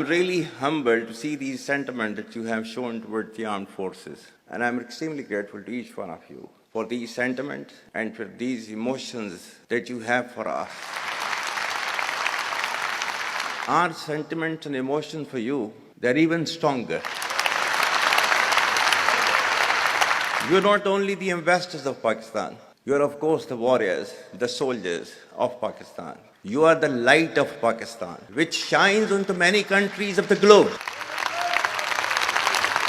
really humbled to see these sentiments that you have shown towards the armed forces. And I'm extremely grateful to each one of you for these sentiments and for these emotions that you have for us. Our sentiments and emotions for you, they're even stronger. You're not only the investors of Pakistan, you're of course the warriors, the soldiers of Pakistan. You are the light of Pakistan, which shines onto many countries of the globe.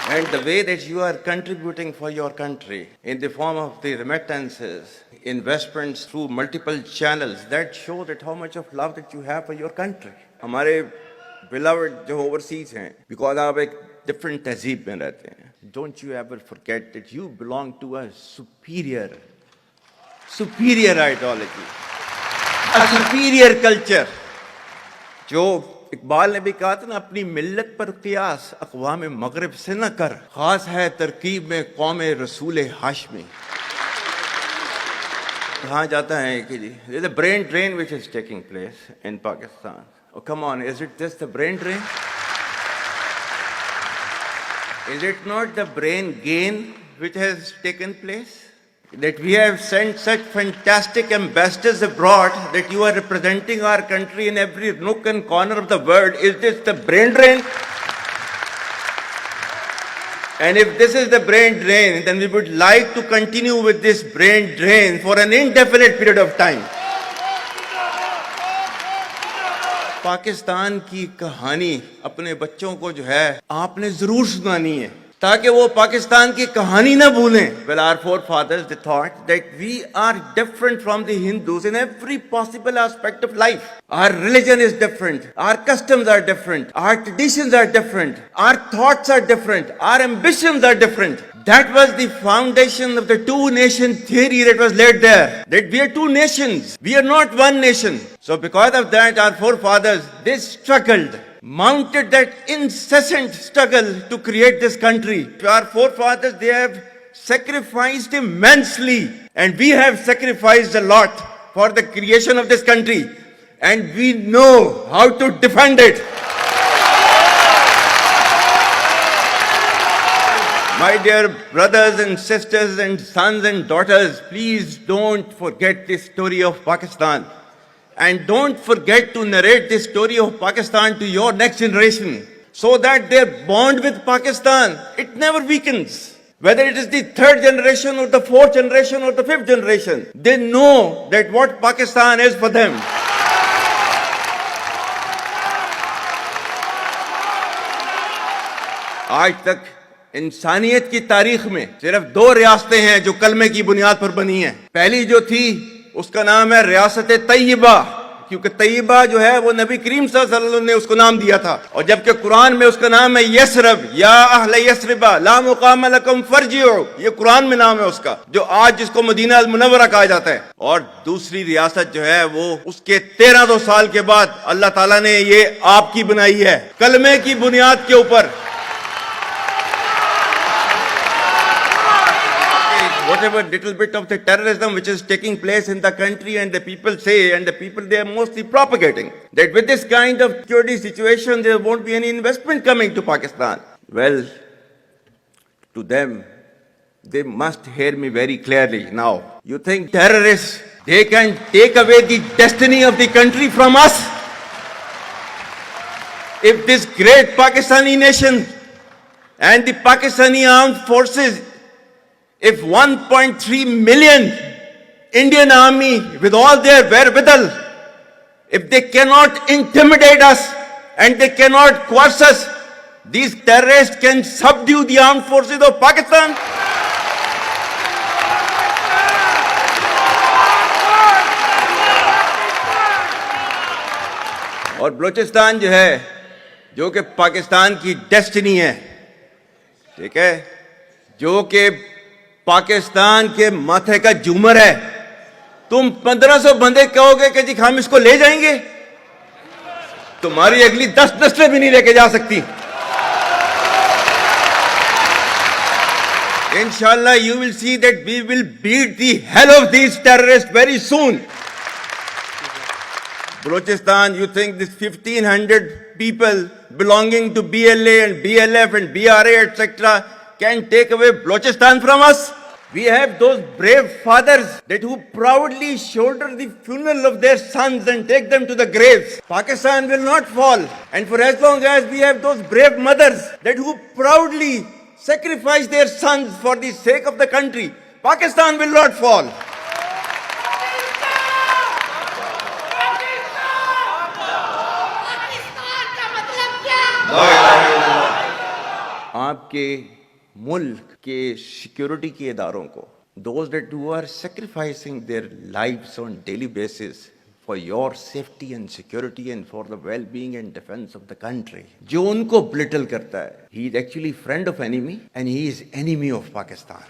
And the way that you are contributing for your country in the form of the remittances, investments through multiple channels, that show that how much of love that you have for your country. हमारे beloved जो overseas हैं, because आप एक different तहजीब में रहते हैं. Don't you ever forget that you belong to a superior ideology, a superior culture. जो इकबाल ने भी कहा था ना, अपनी मिल्लत पर कियास अक़वाम मगरिब से न कर, खास है तरकीब में कौम रसूल हाशमी. कहा जाता है कि जी there's a brain drain which is taking place in Pakistan. Oh, come on, is it just the brain drain? Is it not the brain gain which has taken place? That we have sent such fantastic ambassadors abroad that you are representing our country in every nook and corner of the world. Is this the brain drain? And if this is the brain drain, then we would like to continue with this brain drain for an indefinite period of time. Pakistan की कहानी अपने बच्चों को जो है आपने जरूर सुनानी है, ताकि वो पाकिस्तान की कहानी ना भूलें. Well, our forefathers, they thought that we are different from the Hindus in every possible aspect of life. Our religion is different, our customs are different, our traditions are different, our thoughts are different, our ambitions are different. That was the foundation of the two-nation theory that was laid there. That we are two nations, we are not one nation. So because of that, our forefathers, they struggled, mounted that incessant struggle to create this country. Our forefathers, they have sacrificed immensely, and we have sacrificed a lot for the creation of this country, and we know how to defend it. My dear brothers and sisters and sons and daughters, please don't forget this story of Pakistan. And don't forget to narrate this story of Pakistan to your next generation, so that their bond with Pakistan, it never weakens. Whether it is the third generation or the fourth generation or the fifth generation, they know that what Pakistan is for them. आज तक इंसानियत की तारीख में सिर्फ दो रियासतें हैं जो कलमे की बुनियाद पर बनी हैं. पहली जो थी उसका नाम है रियासत तैयबा, क्योंकि तैयबा जो है वो नबी करीम सल्लल्लाहु अलैहि वसल्लम ने उसको नाम दिया था. और जबकि कुरान में उसका नाम है यसरब, या अहले यसरबा ला मुकाम लकुम फरजिउ, ये कुरान में नाम है उसका, जो आज जिसको मदीना अल मुनव्वरा कहा जाता है. और दूसरी रियासत जो है वो उसके 1300 साल के बाद अल्लाह ताला ने ये आपकी बनाई है, कलमे की बुनियाद के ऊपर. Whatever little bit of the terrorism which is taking place in the country, and the people say, and the people they are mostly propagating, that with this kind of security situation there won't be any investment coming to Pakistan. Well, to them, they must hear me very clearly now. You think terrorists, they can take away the destiny of the country from us? If this great Pakistani nation and the Pakistani armed forces, if 1.3 million Indian army with all their wherewithal, if they cannot intimidate us and they cannot coerce us, these terrorists can subdue the armed forces of Pakistan. और बलूचिस्तान जो है, जो कि पाकिस्तान की destiny है, ठीक है, जो कि पाकिस्तान के माथे का झूमर है, तुम 1500 बंदे कहोगे कि जी हम इसको ले जाएंगे, तुम्हारी अगली 10 नस्लें भी नहीं लेके जा सकती. Inshallah, you will see that we will beat the hell of these terrorists very soon. Balochistan, you think this 1,500 people belonging to BLA and BLF and BRA, etc., can take away Balochistan from us? We have those brave fathers that who proudly shoulder the funeral of their sons and take them to the graves. Pakistan will not fall. And for as long as we have those brave mothers that who proudly sacrifice their sons for the sake of the country, Pakistan will not fall. आपके मुल्क के security के इदारों को, those that who are sacrificing their lives on daily basis for your safety and security and for the well-being and defense of the country, जो उनको belittle करता है, he is actually friend of enemy and he is enemy of Pakistan.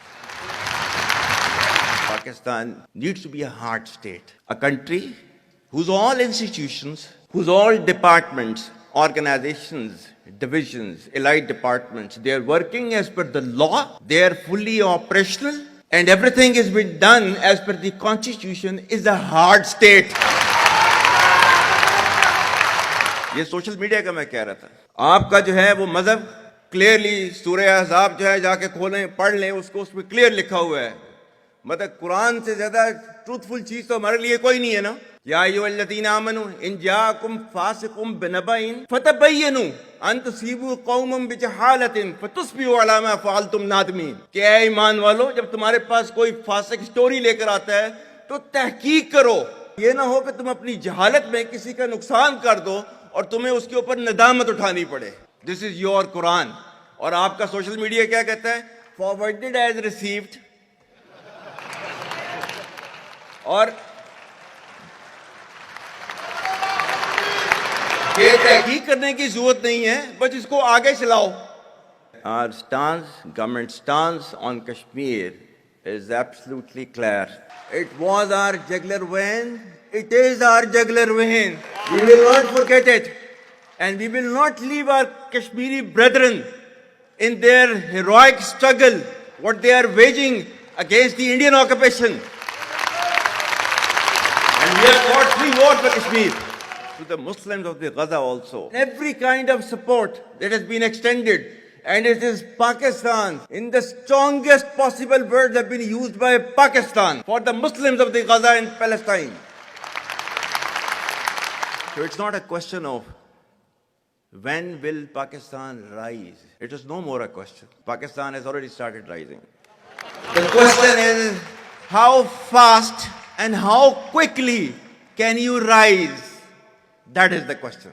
Pakistan needs to be a hard state, a country whose all institutions, whose all departments, organizations, divisions, allied departments, they are working as per the law, they are fully operational, and everything is being done as per the constitution, is a hard state. ये social media का मैं कह रहा था, आपका जो है वो मजहब क्लियरली सूरह अहज़ाब जो है जाके खोलें पढ़ लें, उसको उसमें क्लियर लिखा हुआ है. मतलब कुरान से ज्यादा ट्रूथफुल चीज तो हमारे लिए कोई नहीं है ना. या अय्युहल्लज़ीना आमनू इन जाअकुम फासिकुम बिनबइन फतबय्यनु अन तुसीबू कौमम बिजहालतिन फतुस्बिहू अला मा फअलतुम नादिमीन. कि ऐ ईमान वालो, जब तुम्हारे पास कोई फासिक स्टोरी लेकर आता है तो तहकीक करो. ये ना हो कि तुम अपनी जहालत में किसी का नुकसान कर दो और तुम्हें उसके ऊपर नदामत उठानी पड़े. This is your Quran. और आपका सोशल मीडिया क्या कहता है? Forwarded as received. और ये तहकीक करने की जरूरत नहीं है, बस इसको आगे चलाओ. Our stance, government stance on Kashmir is absolutely clear. It was our jugular vein. It is our jugular vein. We will not forget it, and we will not leave our Kashmiri brethren in their heroic struggle, what they are waging against the Indian occupation. And we have fought free war for Kashmir. To the Muslims of the Gaza also. Every kind of support that has been extended, and it is Pakistan, in the strongest possible words have been used by Pakistan for the Muslims of the Gaza and Palestine. So it's not a question of when will Pakistan rise. It is no more a question. Pakistan has already started rising. The question is how fast and how quickly can you rise? That is the question.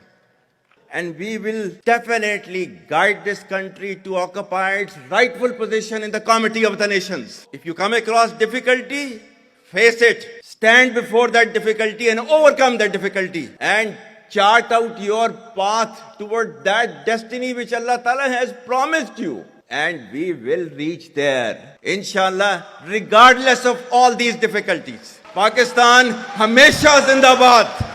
And we will definitely guide this country to occupy its rightful position in the Committee of the Nations. If you come across difficulty, face it. Stand before that difficulty and overcome that difficulty. And chart out your path toward that destiny which Allah Ta'ala has promised you. And we will reach there, inshallah, regardless of all these difficulties. Pakistan, Hamesha Zindabad.